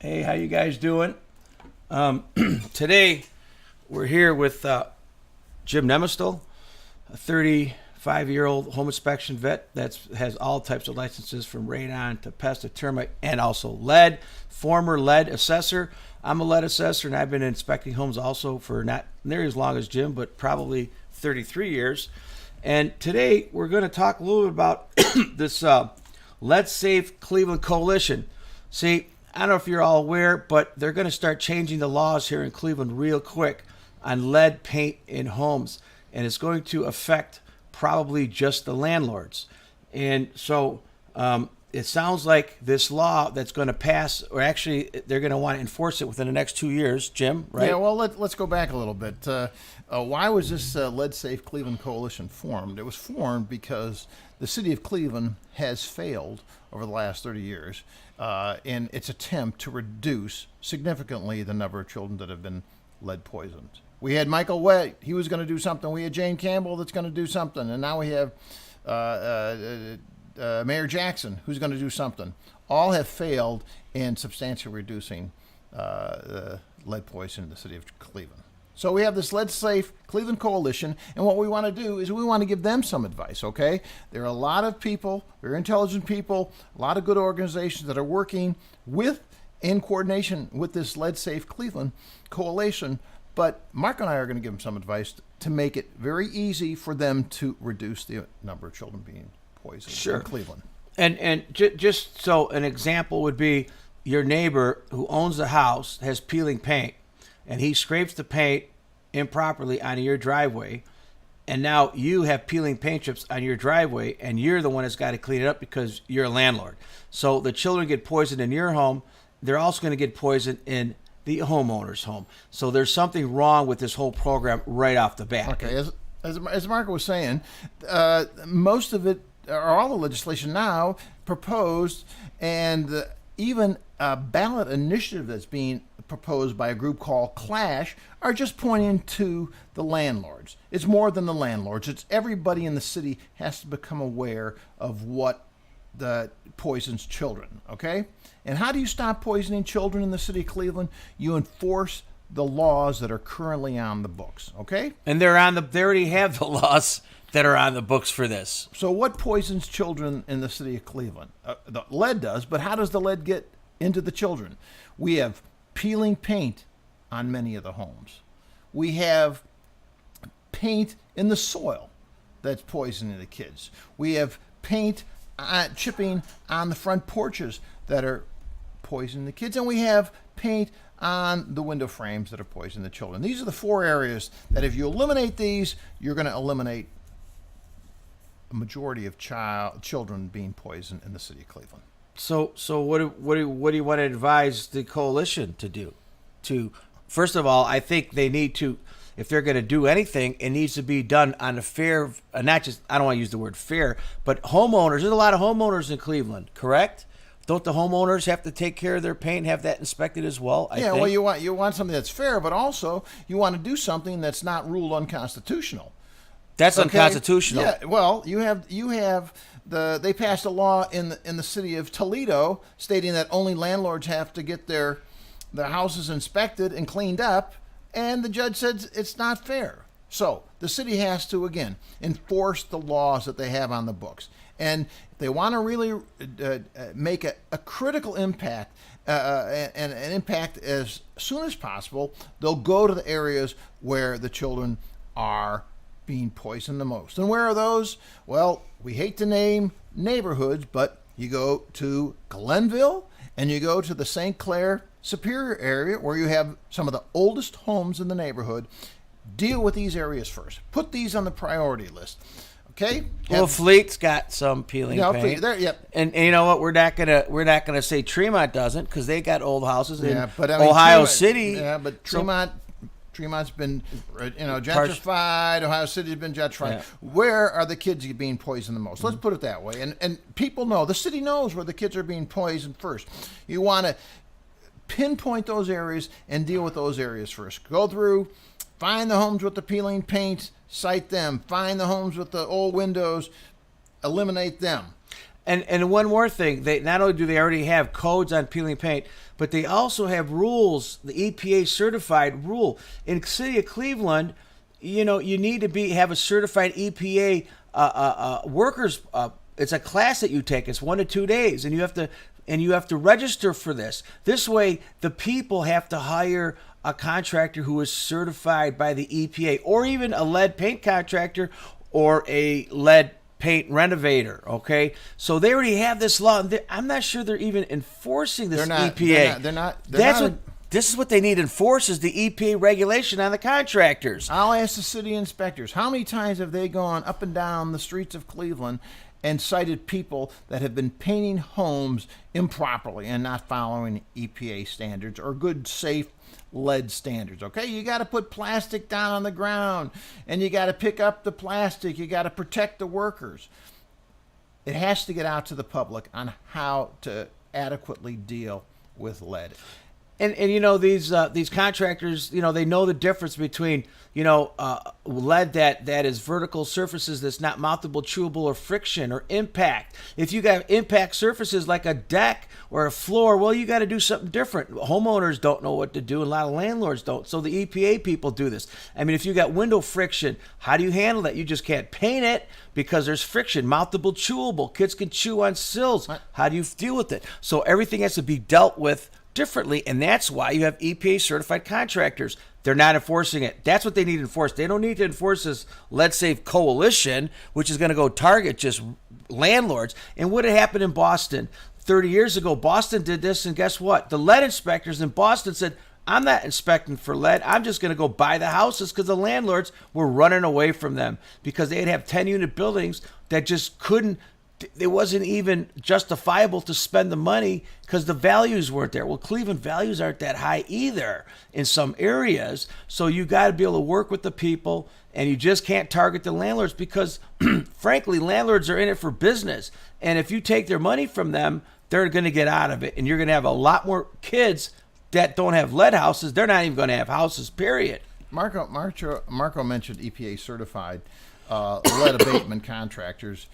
Hey, how you guys doing? Today, we're here with Jim Nemastil, a 35-year-old home inspection vet that has all types of licenses from radon to pest to termite and also lead, former lead assessor. I'm a lead assessor, and I've been inspecting homes also for not nearly as long as Jim, but probably 33 years. And today, we're going to talk a little bit about this Lead Safe Cleveland Coalition. See, I don't know if you're all aware, but they're going to start changing the laws here in Cleveland real quick on lead paint in homes. And it's going to affect probably just the landlords. And so it sounds like this law that's going to pass, or actually they're going to want to enforce it within the next 2 years, Jim, right? Yeah, well, let's go back a little bit. Why was this Lead Safe Cleveland Coalition formed? It was formed because the city of Cleveland has failed over the last 30 years in its attempt to reduce significantly the number of children that have been lead poisoned. We had Michael Wett, he was going to do something. We had Jane Campbell that's going to do something. And now we have Mayor Jackson who's going to do something. All have failed in substantially reducing lead poisoning in the city of Cleveland. So we have this Lead Safe Cleveland Coalition, and what we want to do is we want to give them some advice, okay? There are a lot of people, very intelligent people, a lot of good organizations that are working in coordination with this Lead Safe Cleveland Coalition, but Mark and I are going to give them some advice to make it very easy for them to reduce the number of children being poisoned in Cleveland. And just so an example would be your neighbor who owns the house has peeling paint, and he scrapes the paint improperly onto your driveway, and now you have peeling paint chips on your driveway, and you're the one that's got to clean it up because you're a landlord. So the children get poisoned in your home. They're also going to get poisoned in the homeowner's home. So there's something wrong with this whole program right off the bat. Okay, as Marko was saying, most of it, or all the legislation now proposed, and even a ballot initiative that's being proposed by a group called Clash, are just pointing to the landlords. It's more than the landlords. It's everybody in the city has to become aware of what the poisons children, okay? And how do you stop poisoning children in the city of Cleveland? You enforce the laws that are currently on the books, okay? And they already have the laws that are on the books for this. So what poisons children in the city of Cleveland? The lead does, but how does the lead get into the children? We have peeling paint on many of the homes. We have paint in the soil that's poisoning the kids. We have paint chipping on the front porches that are poisoning the kids. And we have paint on the window frames that are poisoning the children. These are the four areas that if you eliminate these, you're going to eliminate a majority of children being poisoned in the city of Cleveland. So what do you want to advise the coalition to do? First of all, I think they need to, if they're going to do anything, it needs to be done on a fair, not just, I don't want to use the word fair, but homeowners. There's a lot of homeowners in Cleveland, correct? Don't the homeowners have to take care of their paint, have that inspected as well? I think? Well, you want something that's fair, but also you want to do something that's not ruled unconstitutional. That's unconstitutional. Yeah, well, they passed a law in the city of Toledo stating that only landlords have to get their houses inspected and cleaned up, and the judge said it's not fair. So the city has to, again, enforce the laws that they have on the books. And if they want to really make a critical impact, and an impact as soon as possible, they'll go to the areas where the children are being poisoned the most. And where are those? Well, we hate to name neighborhoods, but you go to Glenville and you go to the St. Clair Superior area where you have some of the oldest homes in the neighborhood. Deal with these areas first. Put these on the priority list. Okay? Well, Fleet's got some peeling paint. Yep. And you know what? We're not gonna say Tremont doesn't, because they got old houses in but Ohio City. Yeah, but Tremont's been, gentrified. Ohio City's been gentrified. Yeah. Where are the kids being poisoned the most? Let's put it that way. And people know, the city knows where the kids are being poisoned first. You want to pinpoint those areas and deal with those areas first. Go through, find the homes with the peeling paint, cite them. Find the homes with the old windows, eliminate them. And one more thing, they not only do they already have codes on peeling paint, but they also have rules, the EPA certified rule. In the city of Cleveland, you need to have a certified EPA workers. It's a class that you take. It's 1 to 2 days, and you have to register for this. This way, the people have to hire a contractor who is certified by the EPA, or even a lead paint contractor or a lead paint renovator. Okay, so they already have this law. I'm not sure they're even enforcing this EPA. They're not. This is what they need to enforce, is the EPA regulation on the contractors. I'll ask the city inspectors, how many times have they gone up and down the streets of Cleveland and cited people that have been painting homes improperly and not following EPA standards or good, safe lead standards? Okay, you got to put plastic down on the ground, and you got to pick up the plastic. You got to protect the workers. It has to get out to the public on how to adequately deal with lead. And these contractors, they know the difference between lead that is vertical surfaces that's not mountable, chewable, or friction or impact. If you got impact surfaces like a deck or a floor, well, you got to do something different. Homeowners don't know what to do, and a lot of landlords don't. So the EPA people do this. I mean, if you got window friction, how do you handle that? You just can't paint it because there's friction. Mountable, chewable. Kids can chew on sills. How do you deal with it? So everything has to be dealt with differently, and that's why you have EPA certified contractors. They're not enforcing it. That's what they need to enforce. They don't need to enforce this Lead Safe Coalition, which is going to go target just landlords. And what had happened in Boston 30 years ago, Boston did this, and guess what? The lead inspectors in Boston said, I'm not inspecting for lead. I'm just going to go buy the houses, because the landlords were running away from them because they'd have 10-unit buildings that just couldn't. It wasn't even justifiable to spend the money because the values weren't there. Well, Cleveland values aren't that high either in some areas. So you got to be able to work with the people, and you just can't target the landlords because, frankly, landlords are in it for business. And if you take their money from them, they're going to get out of it. And you're going to have a lot more kids that don't have lead houses. They're not even going to have houses, period. Marko mentioned EPA certified lead abatement contractors.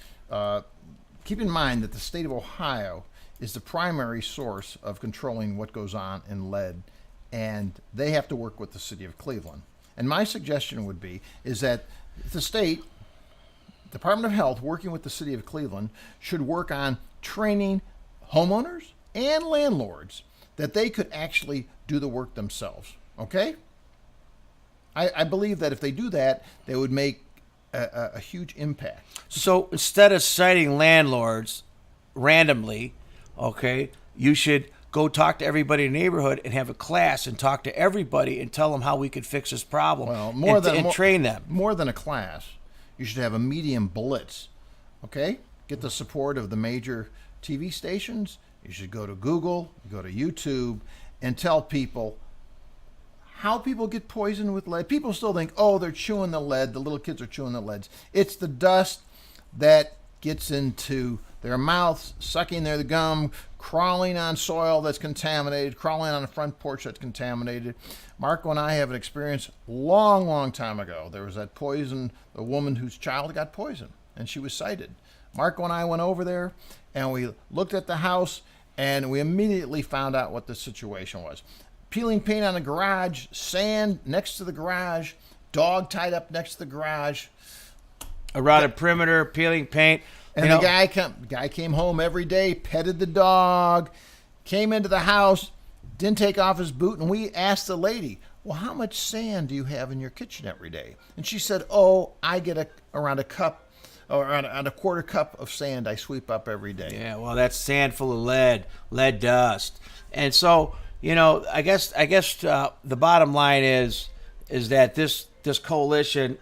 Keep in mind that the state of Ohio is the primary source of controlling what goes on in lead, and they have to work with the city of Cleveland. And my suggestion would be is that the state Department of Health, working with the city of Cleveland, should work on training homeowners and landlords that they could actually do the work themselves. Okay? I believe that if they do that, they would make a huge impact. So instead of citing landlords randomly, okay, you should go talk to everybody in the neighborhood and have a class and talk to everybody and tell them how we could fix this problem. Well, train them. More than a class, you should have a medium blitz. Okay? Get the support of the major TV stations. You should go to Google, go to YouTube, and tell people how people get poisoned with lead. People still think, oh, they're chewing the lead. The little kids are chewing the leads. It's the dust that gets into their mouths, sucking their gum, crawling on soil that's contaminated, crawling on a front porch that's contaminated. Marko and I have an experience long, long time ago. There was that poison, the woman whose child got poisoned, and she was cited. Marko and I went over there, and we looked at the house, and we immediately found out what the situation was. Peeling paint on the garage, sand next to the garage, dog tied up next to the garage. Around a perimeter, peeling paint. And the guy came home every day, petted the dog, came into the house, didn't take off his boot, and we asked the lady, well, how much sand do you have in your kitchen every day? And she said, oh, I get around a cup, or around a quarter cup of sand I sweep up every day. Yeah, well, that's sand full of lead dust. And so, I guess the bottom line is that this coalition,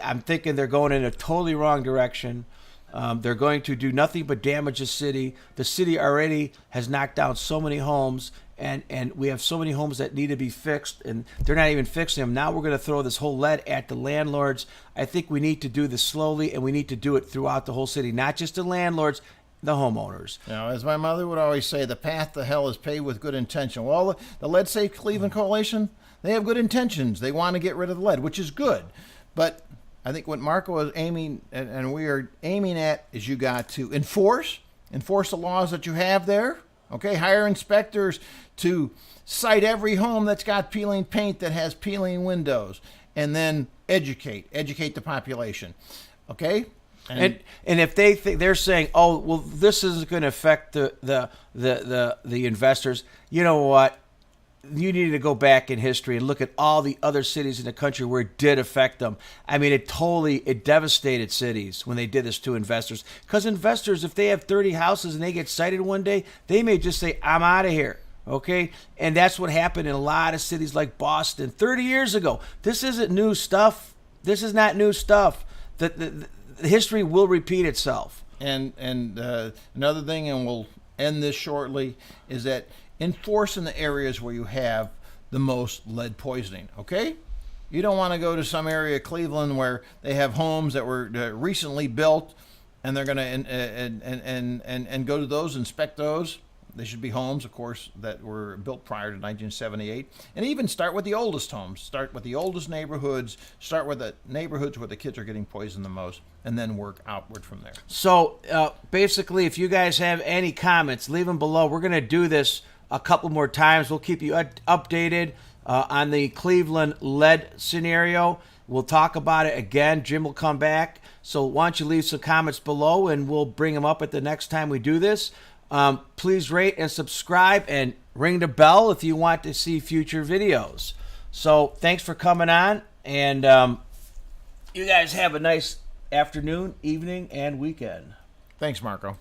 I'm thinking they're going in a totally wrong direction. They're going to do nothing but damage the city. The city already has knocked down so many homes, and we have so many homes that need to be fixed, and they're not even fixing them. Now we're going to throw this whole lead at the landlords. I think we need to do this slowly, and we need to do it throughout the whole city, not just the landlords, the homeowners. Now, as my mother would always say, the path to hell is paved with good intention. Well, the Lead Safe Cleveland Coalition, they have good intentions. They want to get rid of the lead, which is good. But I think what Marko is aiming, and we are aiming at, is you got to enforce, enforce the laws that you have there. Okay, hire inspectors to cite every home that's got peeling paint, that has peeling windows, and then educate the population. Okay, and if they think, they're saying, oh well, this isn't going to affect the investors, you know what? You need to go back in history and look at all the other cities in the country where it did affect them. I mean, it devastated cities when they did this to investors. Because investors, if they have 30 houses and they get cited one day, they may just say, I'm out of here. Okay? And that's what happened in a lot of cities like Boston 30 years ago. This isn't new stuff. This is not new stuff. The history will repeat itself. And another thing, and we'll end this shortly, is that enforce in the areas where you have the most lead poisoning. Okay, you don't want to go to some area of Cleveland where they have homes that were recently built, and they're going to and go to those, inspect those. They should be homes, of course, that were built prior to 1978. And even start with the oldest homes. Start with the oldest neighborhoods. Start with the neighborhoods where the kids are getting poisoned the most, and then work outward from there. So basically, if you guys have any comments, leave them below. We're going to do this a couple more times. We'll keep you updated on the Cleveland lead scenario. We'll talk about it again. Jim will come back. So why don't you leave some comments below, and we'll bring them up at the next time we do this. Please rate and subscribe and ring the bell if you want to see future videos. So thanks for coming on, and you guys have a nice afternoon, evening, and weekend. Thanks, Marko.